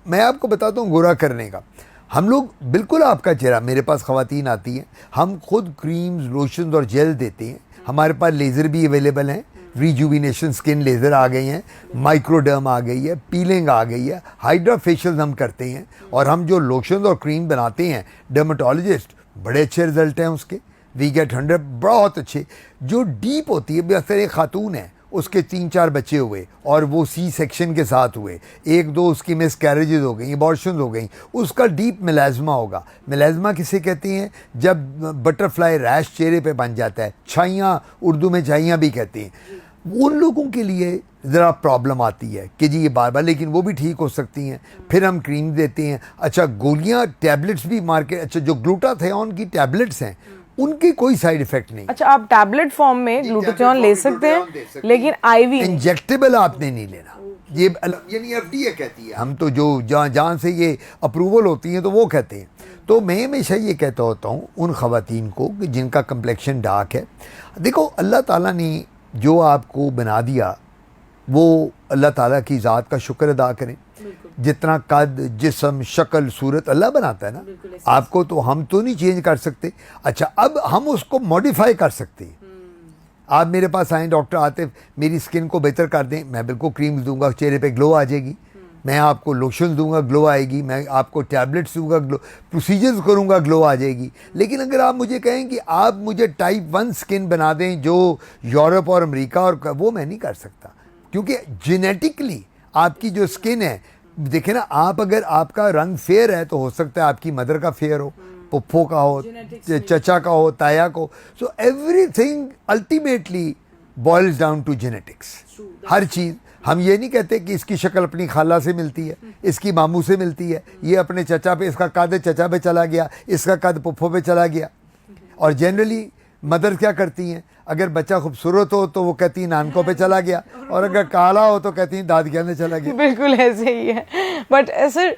मैं आपको बताता हूँ गोरा करने का, हम लोग बिल्कुल आपका चेहरा, मेरे पास ख़वातीन आती हैं, हम खुद क्रीम्स, लोशंस और जेल देते हैं, हमारे पास लेज़र भी अवेलेबल हैं, रिजुविनेशन स्किन लेज़र आ गई हैं, माइक्रोडर्म आ गई है, पीलिंग आ गई है, हाइड्रा फेशियल हम करते हैं, और हम जो लोशन और क्रीम बनाते हैं डर्माटोलॉजिस्ट, बड़े अच्छे रिजल्ट हैं उसके, वी गेट 100 बहुत अच्छे। जो डीप होती है, जैसे एक खातून है, उसके 3-4 बच्चे हुए और वो सी सेक्शन के साथ हुए, 1-2 उसकी मिस कैरेजेस हो गई, अबॉर्शन हो गई, उसका डीप मेलाज़मा होगा। मेलाज़मा किसे कहते हैं? जब बटरफ्लाई रैश चेहरे पे बन जाता है, छाइयाँ, उर्दू में छाइयाँ भी कहते हैं, उन लोगों के लिए ज़रा प्रॉब्लम आती है कि जी ये बार बार, लेकिन वो भी ठीक हो सकती हैं। फिर हम क्रीम देते हैं। अच्छा, गोलियां, टैबलेट्स भी मार्केट, अच्छा जो ग्लूटाथियोन की टैबलेट्स हैं उनकी कोई साइड इफेक्ट नहीं। अच्छा, आप टैबलेट फॉर्म में ग्लूटाथियोन ले सकते हैं, लेकिन आईवी इंजेक्टेबल आपने नहीं लेना, ये यानी एफडीए कहती है, हम तो जो जहाँ से ये अप्रूवल होती है तो वो कहते हैं। तो मैं हमेशा ये कहता होता हूँ उन ख़वातीन को कि जिनका कम्प्लेक्शन डार्क है, देखो अल्लाह ताला ने जो आपको बना दिया वो अल्लाह ताला की ज़ात का शुक्र अदा करें। जितना कद, जिस्म, शक्ल, सूरत अल्लाह बनाता है ना, आपको तो हम तो नहीं चेंज कर सकते। अच्छा, अब हम उसको मॉडिफाई कर सकते हैं। आप मेरे पास आएँ, डॉक्टर आतिफ मेरी स्किन को बेहतर कर दें, मैं बिल्कुल क्रीम्स दूंगा, चेहरे पे ग्लो आ जाएगी, मैं आपको लोशन दूंगा, ग्लो आएगी, मैं आपको टैबलेट्स दूंगा, ग्लो, प्रोसीजर्स करूंगा, ग्लो आ जाएगी। लेकिन अगर आप मुझे कहें कि आप मुझे टाइप 1 स्किन बना दें जो यूरोप और अमेरिका और, वो मैं नहीं कर सकता, क्योंकि जेनेटिकली आपकी जो स्किन है, देखें ना, आप अगर आपका रंग फेयर है तो हो सकता है आपकी मदर का फेयर हो, पुप्पो का हो, चचा का हो, ताया को। So everything ultimately boils down to genetics. हर चीज़, हम ये नहीं कहते कि इसकी शक्ल अपनी खाला से मिलती है, इसकी मामू से मिलती है, ये अपने चचा पे, इसका कद चचा पे चला गया, इसका कद पुप्पो पे चला गया। और जनरली मदर क्या करती हैं, अगर बच्चा खूबसूरत हो तो वो कहती हैं नानकों पे चला गया, और अगर काला हो तो कहती हैं दादिया ने चला गया। बिल्कुल ऐसे ही है। बट सर,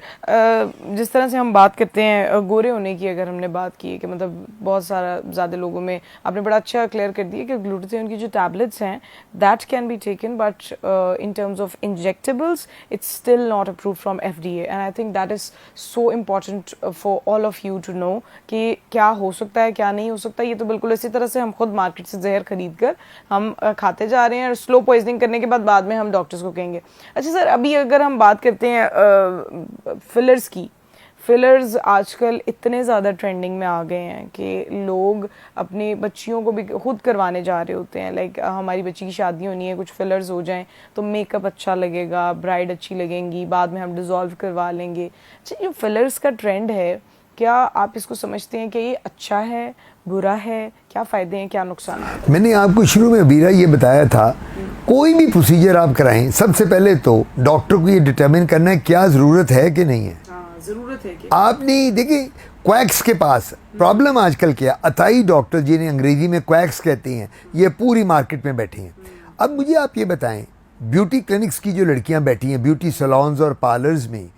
जिस तरह से हम बात करते हैं गोरे होने की, अगर हमने बात की है कि मतलब बहुत सारा ज़्यादा लोगों में, आपने बड़ा अच्छा क्लियर कर दिया कि ग्लूटाथियोन की जो टैबलेट्स हैं that can be taken, but in terms of injectables it's still not approve from FDA, and I think that is so important for all of you to know कि क्या हो सकता है, क्या नहीं हो सकता। ये तो बिल्कुल इसी तरह से हम खुद मार्केट से खरीद कर हम खाते जा रहे हैं, और स्लो पॉइजनिंग करने के बाद में हम डॉक्टर्स को कहेंगे। अच्छा सर, अभी अगर हम बात करते हैं फिलर्स की, फिलर्स आजकल इतने ज़्यादा ट्रेंडिंग में आ गए हैं कि लोग अपनी बच्चियों को भी खुद करवाने जा रहे होते हैं। लाइक हमारी बच्ची की शादी होनी है, कुछ फिलर्स हो जाएं तो मेकअप अच्छा लगेगा, ब्राइड अच्छी लगेंगी, बाद में हम डिज़ोल्व करवा लेंगे। अच्छा, ये फिलर्स का ट्रेंड है, क्या आप इसको समझते हैं कि ये अच्छा है, बुरा है, क्या फ़ायदे हैं, क्या नुकसान है? मैंने आपको शुरू में अबीरा ये बताया था, कोई भी प्रोसीजर आप कराएं, सबसे पहले तो डॉक्टर को ये डिटरमिन करना है क्या ज़रूरत है कि नहीं है। ज़रूरत है कि आपने देखिए क्वैक्स के पास प्रॉब्लम आजकल क्या, अताई डॉक्टर जिन्हें अंग्रेजी में क्वैक्स कहते हैं, ये पूरी मार्केट में बैठे हैं। अब मुझे आप ये बताएं, ब्यूटी क्लिनिक्स की जो लड़कियां बैठी हैं, ब्यूटी सैलून्स और पार्लर्स में,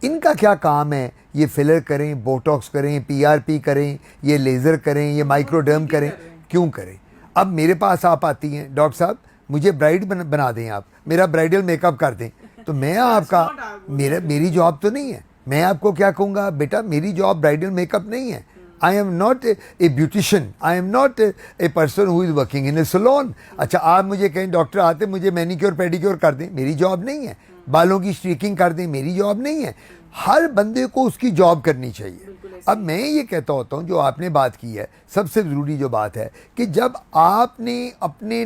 इनका क्या काम है? ये फिलर करें, बोटॉक्स करें, PRP करें, ये लेज़र करें, ये माइक्रोडर्म करें, क्यों करें? अब मेरे पास आप आती हैं, डॉक्टर साहब मुझे ब्राइड बना दें, आप मेरा ब्राइडल मेकअप कर दें, तो मैं आपका, मेरी जॉब तो नहीं है। मैं आपको क्या कहूँगा, बेटा मेरी जॉब ब्राइडल मेकअप नहीं है। I am not a beautician, I am not a person who is working in a salon. अच्छा, आप मुझे कहें डॉक्टर आते मुझे मैनिक्योर पेडिक्योर कर दें, मेरी जॉब नहीं है। बालों की स्ट्रीकिंग कर दें, मेरी जॉब नहीं है। हर बंदे को उसकी जॉब करनी चाहिए। अब मैं ये कहता होता हूँ, जो आपने बात की है, सबसे ज़रूरी जो बात है कि जब आपने अपने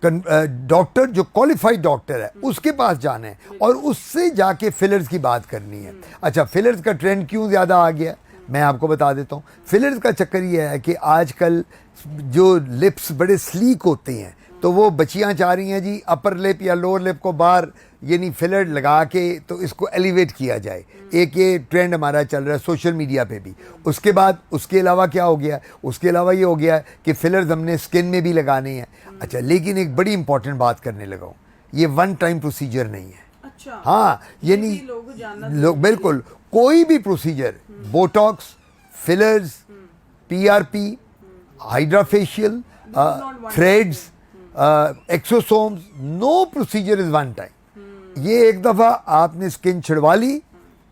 डॉक्टर, जो क्वालिफाइड डॉक्टर है, उसके पास जाना है और उससे जाके फिलर्स की बात करनी है। अच्छा, फिलर्स का ट्रेंड क्यों ज़्यादा आ गया, मैं आपको बता देता हूँ। फिलर्स का चक्कर ये है कि आजकल जो लिप्स बड़े स्लीक होते हैं, तो वो बच्चियां चाह रही हैं जी अपर लिप या लोअर लिप को बाहर यानी फिलर लगा के तो इसको एलिवेट किया जाए। एक ये ट्रेंड हमारा चल रहा है सोशल मीडिया पे भी। उसके बाद उसके अलावा क्या हो गया, उसके अलावा ये हो गया कि फिलर्स हमने स्किन में भी लगाने हैं। अच्छा, लेकिन एक बड़ी इंपॉर्टेंट बात करने लगा हूँ, ये वन टाइम प्रोसीजर नहीं है। अच्छा, हाँ, यानी लोग बिल्कुल कोई भी procedure, botox, fillers, PRP, hydra facial, threads, exosomes, no procedure is one time. ये एक दफ़ा आपने स्किन छिड़वा ली,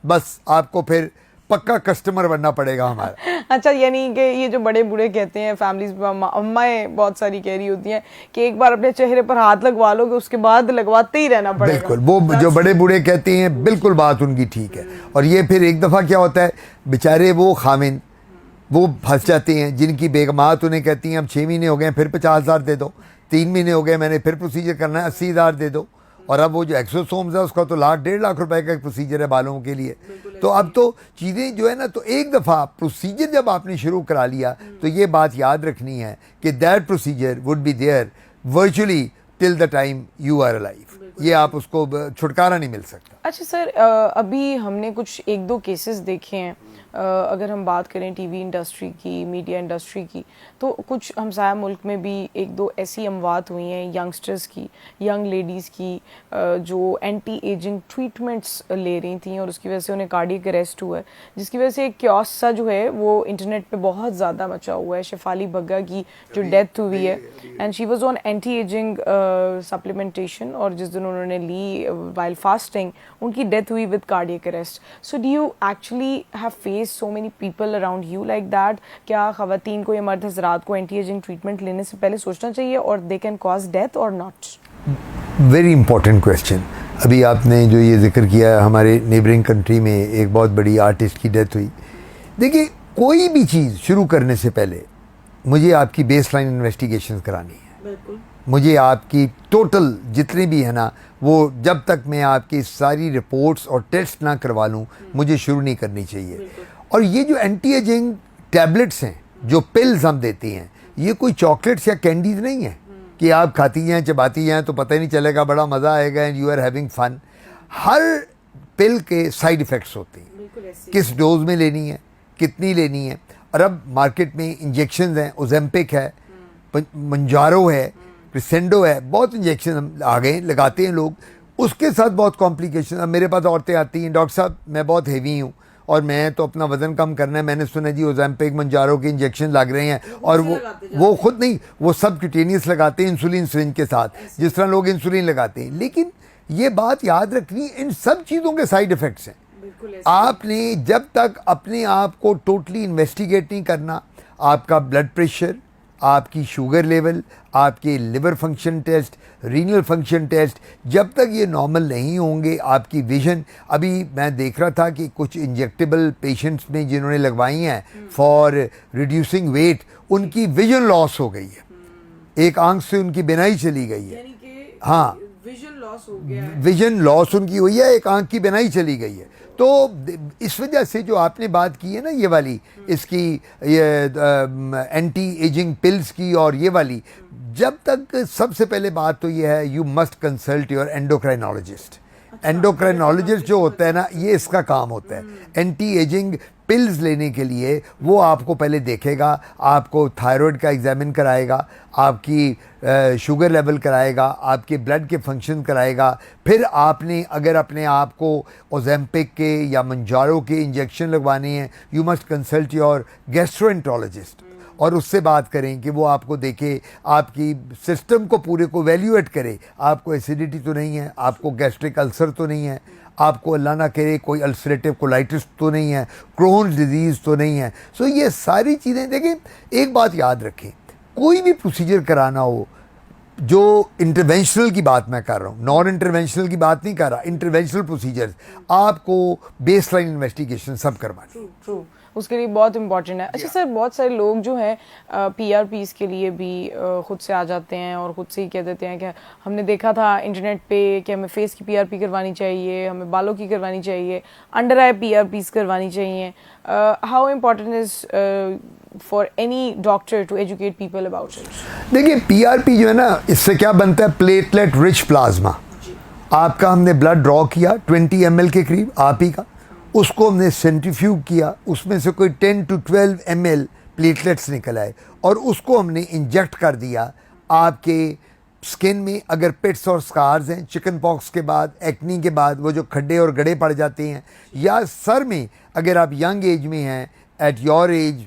बस आपको फिर पक्का कस्टमर बनना पड़ेगा हमारा। अच्छा, यानी कि ये जो बड़े बूढ़े कहते हैं, फैमिलीज अम्माएं बहुत सारी कह रही होती हैं कि एक बार अपने चेहरे पर हाथ लगवा लोगे उसके बाद लगवाते ही रहना पड़ेगा। बिल्कुल, वो जो बड़े बूढ़े कहते हैं बिल्कुल बात उनकी ठीक है। और ये फिर एक दफ़ा क्या होता है, बेचारे वो खामिन वो फंस जाते हैं जिनकी बेगमात उन्हें कहती हैं अब 6 महीने हो गए फिर 50,000 दे दो, 3 महीने हो गए मैंने फिर प्रोसीजर करना है 80,000 दे दो। और अब वो जो एक्सोसोम्स है उसका तो 1.5 लाख रुपए का एक प्रोसीजर है बालों के लिए। तो अब तो चीज़ें जो है ना, तो एक दफ़ा प्रोसीजर जब आपने शुरू करा लिया तो ये बात याद रखनी है कि that procedure would be there virtually till the time you are alive. ये आप उसको छुटकारा नहीं मिल सकता। अच्छा सर, अभी हमने कुछ 1-2 केसेस देखे हैं। अगर हम बात करें टीवी इंडस्ट्री की, मीडिया इंडस्ट्री की, तो कुछ हमसाया मुल्क में भी 1-2 ऐसी अमवात हुई हैं यंगस्टर्स की, यंग लेडीज़ की, जो एंटी एजिंग ट्रीटमेंट्स ले रही थी और उसकी वजह से उन्हें कार्डियक अरेस्ट हुआ है, जिसकी वजह से एक क्योस सा जो है वो इंटरनेट पे बहुत ज़्यादा मचा हुआ है। शेफाली बग्गा की जो डेथ हुई है, and she was on anti ageing supplementation, और जिस दिन उन्होंने ली वाइल फास्टिंग उनकी डेथ हुई with cardiac arrest. So do you actually have face so many people around you like that? क्या ख़वातीन को या मर्द हज़रात को एंटी एजिंग ट्रीटमेंट लेने से पहले सोचना चाहिए और they can cause death or not? Very important question. अभी आपने जो ये जिक्र किया, हमारे नेबरिंग कंट्री में एक बहुत बड़ी आर्टिस्ट की डेथ हुई। देखिए, कोई भी चीज़ शुरू करने से पहले मुझे आपकी बेस लाइन इन्वेस्टिगेशन करानी है। बिल्कुल। मुझे आपकी टोटल जितने भी है ना, वो जब तक मैं आपकी सारी रिपोर्ट्स और टेस्ट ना करवा लूँ मुझे शुरू नहीं करनी चाहिए। और ये जो एंटी एजिंग टैबलेट्स हैं, जो पिल्स हम देते हैं, ये कोई चॉकलेट्स या कैंडीज नहीं है कि आप खाती हैं चबाती हैं तो पता ही नहीं चलेगा, बड़ा मज़ा आएगा and you are having fun. हर पिल के साइड इफ़ेक्ट्स होते हैं, किस डोज में लेनी है, कितनी लेनी है। और अब मार्केट में इंजेक्शन हैं, ओजेम्पिक है, मंजारो है, क्रिसेंडो है, बहुत इंजेक्शन आ गए, लगाते हैं लोग, उसके साथ बहुत कॉम्प्लिकेशन। अब मेरे पास औरतें आती हैं, डॉक्टर साहब मैं बहुत हेवी हूँ और मैं तो अपना वज़न कम करना है, मैंने सुना जी ओजेम्पिक मंजारो के इंजेक्शन लग रहे हैं, और वो खुद नहीं, वो सब क्यूटेनियस लगाते हैं इंसुलिन सिरिंज के साथ, जिस तरह लोग इंसुलिन लगाते हैं। लेकिन ये बात याद रखनी, इन सब चीज़ों के साइड इफ़ेक्ट्स हैं। आपने जब तक अपने आप को टोटली इन्वेस्टिगेट नहीं करना, आपका ब्लड प्रेशर, आपकी शुगर लेवल, आपके liver function test, renal function test, जब तक ये नॉर्मल नहीं होंगे, आपकी विजन। अभी मैं देख रहा था कि कुछ इंजेक्टेबल पेशेंट्स में जिन्होंने लगवाई हैं फॉर रिड्यूसिंग वेट, उनकी विजन लॉस हो गई है, एक आंख से उनकी बिनाई चली गई है। हाँ, विजन लॉस हो गया है, विजन लॉस उनकी हुई है, एक आंख की बिनाई चली गई है। तो इस वजह से जो आपने बात की है ना, ये वाली, इसकी ये एंटी एजिंग पिल्स की और ये वाली, जब तक सबसे पहले बात तो ये है, you must consult your endocrinologist. Endocrinologist जो होता है ना, ये इसका काम होता है। एंटी एजिंग पिल्स लेने के लिए वो आपको पहले देखेगा, आपको थायराइड का एग्जामिन कराएगा, आपकी शुगर लेवल कराएगा, आपके ब्लड के फंक्शन कराएगा। फिर आपने अगर अपने आप को ओजेम्पिक के या मंजारो के इंजेक्शन लगवाने हैं, you must consult your gastroenterologist और उससे बात करें कि वो आपको देखे, आपकी सिस्टम को पूरे को वैल्यूएट करे, आपको एसिडिटी तो नहीं है, आपको गैस्ट्रिक अल्सर तो नहीं है, आपको अल्लाह ना करे कोई अल्सरेटिव कोलाइटिस तो नहीं है, क्रोन्स डिजीज़ तो नहीं है। सो ये सारी चीज़ें देखें। एक बात याद रखें, कोई भी प्रोसीजर कराना हो, जो इंटरवेंशनल की बात मैं कर रहा हूँ, नॉन इंटरवेंशनल की बात नहीं कर रहा, इंटरवेंशनल प्रोसीजर्स आपको बेस लाइन इन्वेस्टिगेशन सब करवानी। ट्रू, उसके लिए बहुत इंपॉर्टेंट है। अच्छा सर, बहुत सारे लोग जो हैं PRPs के लिए भी खुद से आ जाते हैं और खुद से ही कह देते हैं कि हमने देखा था इंटरनेट पे कि हमें फेस की PRP करवानी चाहिए, हमें बालों की करवानी चाहिए, अंडर आई PRPs करवानी चाहिए। How important is for any doctor to educate people about it? देखिए, PRP जो है ना, इससे क्या बनता है, प्लेटलेट रिच प्लाज्मा। आपका हमने ब्लड ड्रॉ किया 20 ml के करीब आप ही का, उसको हमने सेंट्रीफ्यूग किया, उसमें से कोई 10 to 12 ml प्लेटलेट्स निकल आए और उसको हमने इंजेक्ट कर दिया आपके स्किन में। अगर पिट्स और स्कार्स हैं, चिकन पॉक्स के बाद, एक्नी के बाद, वो जो खड्डे और गड़े पड़ जाते हैं, या सर में अगर आप यंग एज में हैं, एट योर एज,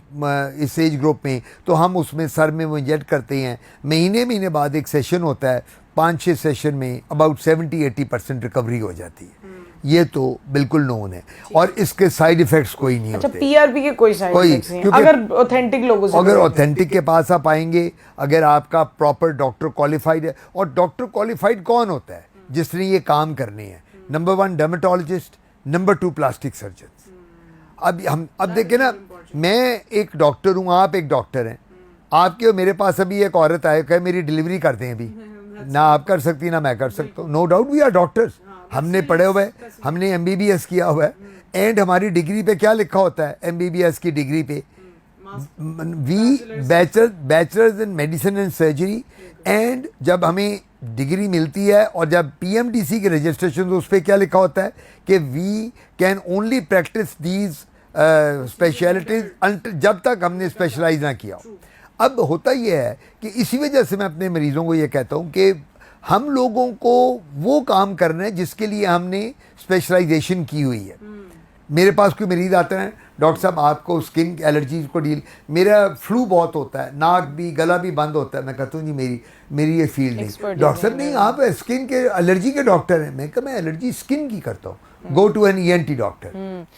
इस एज ग्रुप में, तो हम उसमें सर में वो इंजेक्ट करते हैं। महीने बाद एक सेशन होता है, 5-6 सेशन में अबाउट 70-80% रिकवरी हो जाती है। ये तो बिल्कुल नोन है और इसके साइड इफेक्ट्स कोई नहीं अच्छा, होते। पीआरपी के कोई साइड इफेक्ट्स नहीं क्योंकि अगर ऑथेंटिक लोगों से अगर ऑथेंटिक के पास आप आएंगे, अगर आपका प्रॉपर डॉक्टर क्वालिफाइड है, और डॉक्टर क्वालिफाइड कौन होता है? जिसने ये काम करने हैं। Number 1 dermatologist, number 2 plastic surgeon. अब देखिए ना, मैं एक डॉक्टर हूँ, आप एक डॉक्टर हैं, आपके और मेरे पास अभी एक औरत आए, कहे मेरी डिलीवरी कर दें अभी, ना आप कर सकती ना मैं कर सकता हूँ। No doubt we are doctors, हमने पढ़े हुए, हमने एमबीबीएस किया हुआ है, एंड हमारी डिग्री पे क्या लिखा होता है? एमबीबीएस की डिग्री पे we bachelors in medicine and surgery. And जब हमें डिग्री मिलती है और जब पीएमडीसी के रजिस्ट्रेशन, तो उस पर क्या लिखा होता है कि we can only practice these specialities जब तक हमने स्पेशलाइज ना किया हो। अब होता यह है कि इसी वजह से मैं अपने मरीज़ों को ये कहता हूँ कि हम लोगों को वो काम करना है जिसके लिए हमने स्पेशलाइजेशन की हुई है। मेरे पास कोई मरीज़ आते हैं, डॉक्टर साहब आपको स्किन एलर्जीज को डील, मेरा फ्लू बहुत होता है, नाक भी गला भी बंद होता है। मैं कहता हूँ जी मेरी ये फील्ड नहीं। डॉक्टर साहब नहीं, आप स्किन के एलर्जी के डॉक्टर हैं। मैं कहा मैं एलर्जी स्किन की करता हूँ, go to an ENT doctor.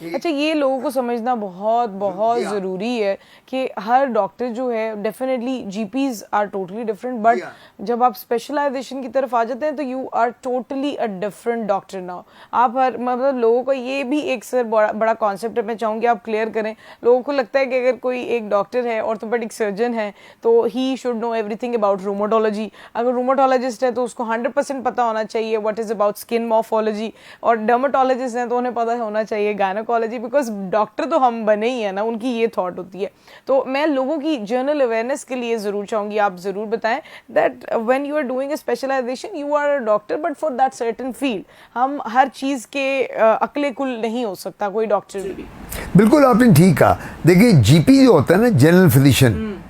अच्छा, ये लोगों को समझना बहुत बहुत ज़रूरी है कि हर डॉक्टर जो है, definitely GPs are totally different, but जब आप स्पेशलाइजेशन की तरफ आ जाते हैं तो you are totally a different doctor now. आप हर मतलब लोगों को ये भी एक सर बड़ा कॉन्सेप्ट है, मैं चाहूँगी आप क्लियर करें। लोगों को लगता है कि अगर कोई एक डॉक्टर है, ऑर्थोपेडिक सर्जन है, तो he should know everything about rheumatology. अगर रूमेटोलॉजिस्ट है तो उसको 100% पता होना चाहिए what is about skin morphology, और डर्मेटोलॉजिस्ट हैं तो उन्हें पता होना चाहिए गायनेकोलॉजी, बिकॉज डॉक्टर तो हम बने ही है ना, उनकी ये थॉट होती है। तो मैं लोगों की जनरल अवेयरनेस के लिए ज़रूर चाहूँगी आप ज़रूर बताएं that when you are doing a specialization you are a doctor but for that certain field. हम हर चीज़ के अकले कुल नहीं हो सकता कोई डॉक्टर भी। बिल्कुल आपने ठीक कहा। देखिए जीपी जो होता है ना, जनरल फिजिशियन,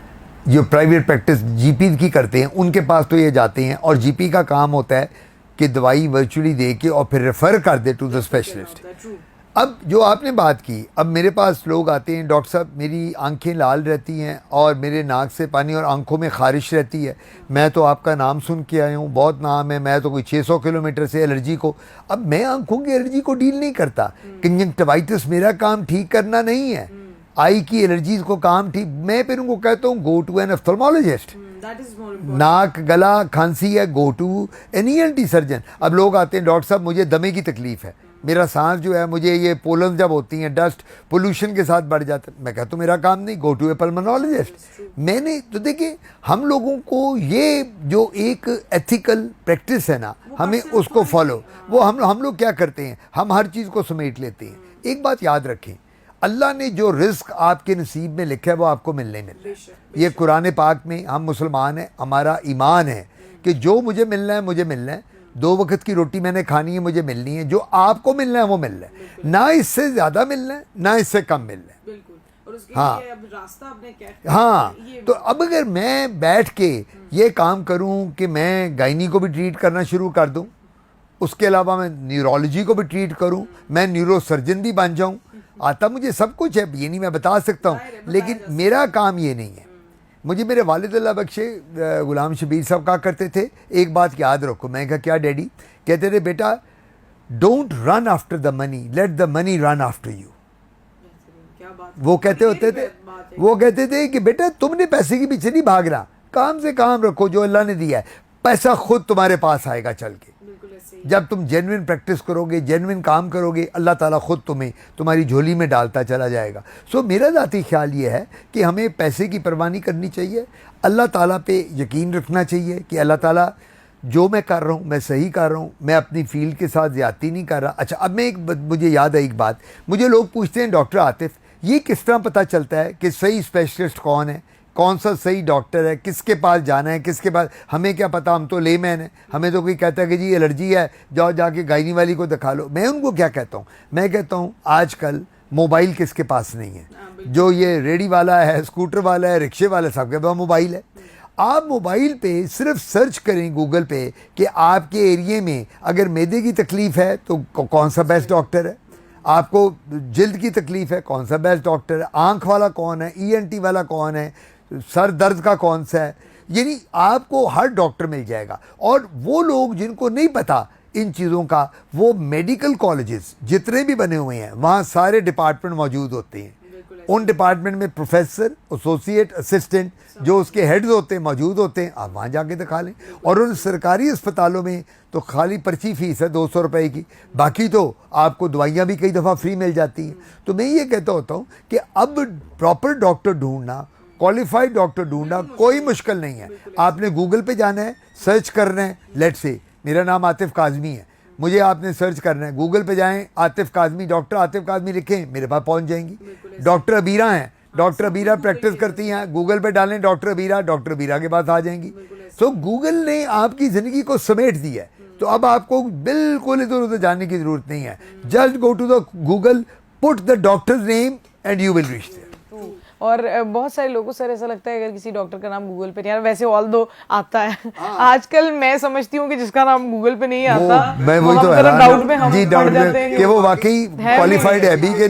जो प्राइवेट प्रैक्टिस जीपी की करते हैं, उनके पास तो ये जाते हैं, और जीपी का काम होता है कि दवाई वर्चुअली दे के और फिर रेफ़र कर दे टू द स्पेशलिस्ट। अब जो आपने बात की, अब मेरे पास लोग आते हैं, डॉक्टर साहब मेरी आंखें लाल रहती हैं और मेरे नाक से पानी और आंखों में ख़ारिश रहती है, मैं तो आपका नाम सुन के आया हूँ, बहुत नाम है, मैं तो कोई 600 किलोमीटर से एलर्जी को। अब मैं आंखों की एलर्जी को डील नहीं करता, कंजंक्टिवाइटिस मेरा काम ठीक करना नहीं है, आई की एलर्जीज को काम ठीक, मैं फिर उनको कहता हूँ गो टू एन ऑफ्थल्मोलॉजिस्ट। नाक गला खांसी है, go to an ENT surgeon. अब लोग आते हैं, डॉक्टर साहब मुझे दमे की तकलीफ़ है, मेरा सांस जो है, मुझे ये पोलन जब होती हैं, डस्ट पोल्यूशन के साथ बढ़ जाता है, मैं कहता हूँ मेरा काम नहीं, गो टू ए पल्मोनोलॉजिस्ट। मैंने तो देखिए, हम लोगों को ये जो एक एथिकल प्रैक्टिस है ना, हमें उसको फॉलो, वो हम लोग क्या करते हैं, हम हर चीज़ को समेट लेते हैं। एक बात याद रखें, अल्लाह ने जो रिस्क आपके नसीब में लिखा है वो आपको मिलने है। ये कुरान पाक में, हम मुसलमान हैं, हमारा ईमान है कि जो मुझे मिलना है मुझे मिलना है, 2 वक्त की रोटी मैंने खानी है, मुझे मिलनी है, जो आपको मिलना है वो मिलना है, ना इससे ज़्यादा मिलना है ना इससे कम मिलना है। हाँ हाँ, तो अब अगर मैं बैठ के ये काम करूं कि मैं गायनी को भी ट्रीट करना शुरू कर दूं, उसके अलावा मैं न्यूरोलॉजी को भी ट्रीट करूं, मैं न्यूरो सर्जन भी बन जाऊं, आता मुझे सब कुछ है, ये नहीं मैं बता सकता हूँ, लेकिन मेरा काम ये नहीं है। मुझे मेरे वालिद अल्लाह बख्शे गुलाम शबीर साहब कहा करते थे, एक बात याद रखो। मैं कहा क्या डैडी? कहते थे बेटा don't run after the money, let the money run after you. वो कहते थे कि बेटा तुमने पैसे के पीछे नहीं भागना, काम से काम रखो जो अल्लाह ने दिया है, पैसा खुद तुम्हारे पास आएगा चल के। जब तुम जेन्युइन प्रैक्टिस करोगे, जेन्युइन काम करोगे, अल्लाह ताला खुद तुम्हें तुम्हारी झोली में डालता चला जाएगा। सो मेरा ज़ाती ख्याल ये है कि हमें पैसे की परवाह नहीं करनी चाहिए, अल्लाह ताला पे यकीन रखना चाहिए कि अल्लाह ताला जो मैं कर रहा हूँ मैं सही कर रहा हूँ, मैं अपनी फील्ड के साथ ज़्यादती नहीं कर रहा। अच्छा, अब मैं मुझे याद है एक बात, मुझे लोग पूछते हैं डॉक्टर आतिफ ये किस तरह पता चलता है कि सही स्पेशलिस्ट कौन है, कौन सा सही डॉक्टर है, किसके पास जाना है, किसके पास, हमें क्या पता, हम तो लेमैन हैं, हमें तो कोई कहता है कि जी एलर्जी है जाओ जाके गायनी वाली को दिखा लो। मैं उनको क्या कहता हूँ, मैं कहता हूँ आजकल मोबाइल किसके पास नहीं है, जो ये रेडी वाला है, स्कूटर वाला है, रिक्शे वाला, सबके पास मोबाइल है। आप मोबाइल पे सिर्फ सर्च करें गूगल पे कि आपके एरिए में अगर मैदे की तकलीफ़ है तो कौन सा बेस्ट डॉक्टर है, आपको जल्द की तकलीफ़ है कौन सा बेस्ट डॉक्टर है, आँख वाला कौन है, ईएनटी वाला कौन है, सर दर्द का कौन सा है, यानी आपको हर डॉक्टर मिल जाएगा। और वो लोग जिनको नहीं पता इन चीज़ों का, वो मेडिकल कॉलेजेस जितने भी बने हुए हैं वहाँ सारे डिपार्टमेंट मौजूद होते हैं। उन डिपार्टमेंट में प्रोफेसर, एसोसिएट, असिस्टेंट जो उसके हेड्स होते हैं मौजूद होते हैं। आप वहाँ जाके दिखा लें। और उन सरकारी अस्पतालों में तो खाली पर्ची फीस है 200 रुपए की, बाकी तो आपको दवाइयाँ भी कई दफ़ा फ्री मिल जाती हैं। तो मैं ये कहता होता हूँ कि अब प्रॉपर डॉक्टर ढूंढना, क्वालिफाइड डॉक्टर ढूंढना कोई मुश्किल नहीं है। आपने गूगल पे जाना है, सर्च करना है, लेट्स से मेरा नाम आतिफ काज़मी है, मुझे आपने सर्च करना है, गूगल पे जाएं, आतिफ काज़मी, डॉक्टर आतिफ काज़मी लिखें, मेरे पास पहुंच जाएंगी। डॉक्टर अबीरा हैं, डॉक्टर अबीरा प्रैक्टिस करती हैं, गूगल पे डालें डॉक्टर अबीरा, डॉक्टर अबीरा के पास आ जाएंगी। सो गूगल ने आपकी ज़िंदगी को समेट दिया है। तो अब आपको बिल्कुल इधर उधर जाने की ज़रूरत नहीं है। Just go to the Google, put the doctor's name and you will reach there. और बहुत सारे लोगों सर ऐसा लगता है अगर किसी डॉक्टर का नाम गूगल पे नहीं आ रहा, वैसे ऑल दो आता है आजकल, मैं समझती हूँ कि जिसका नाम गूगल पे नहीं आता मैं वही तो डाउट में हम जी, पड़ डाउट जाते में हैं कि वो वाकई क्वालिफाइड है भी कि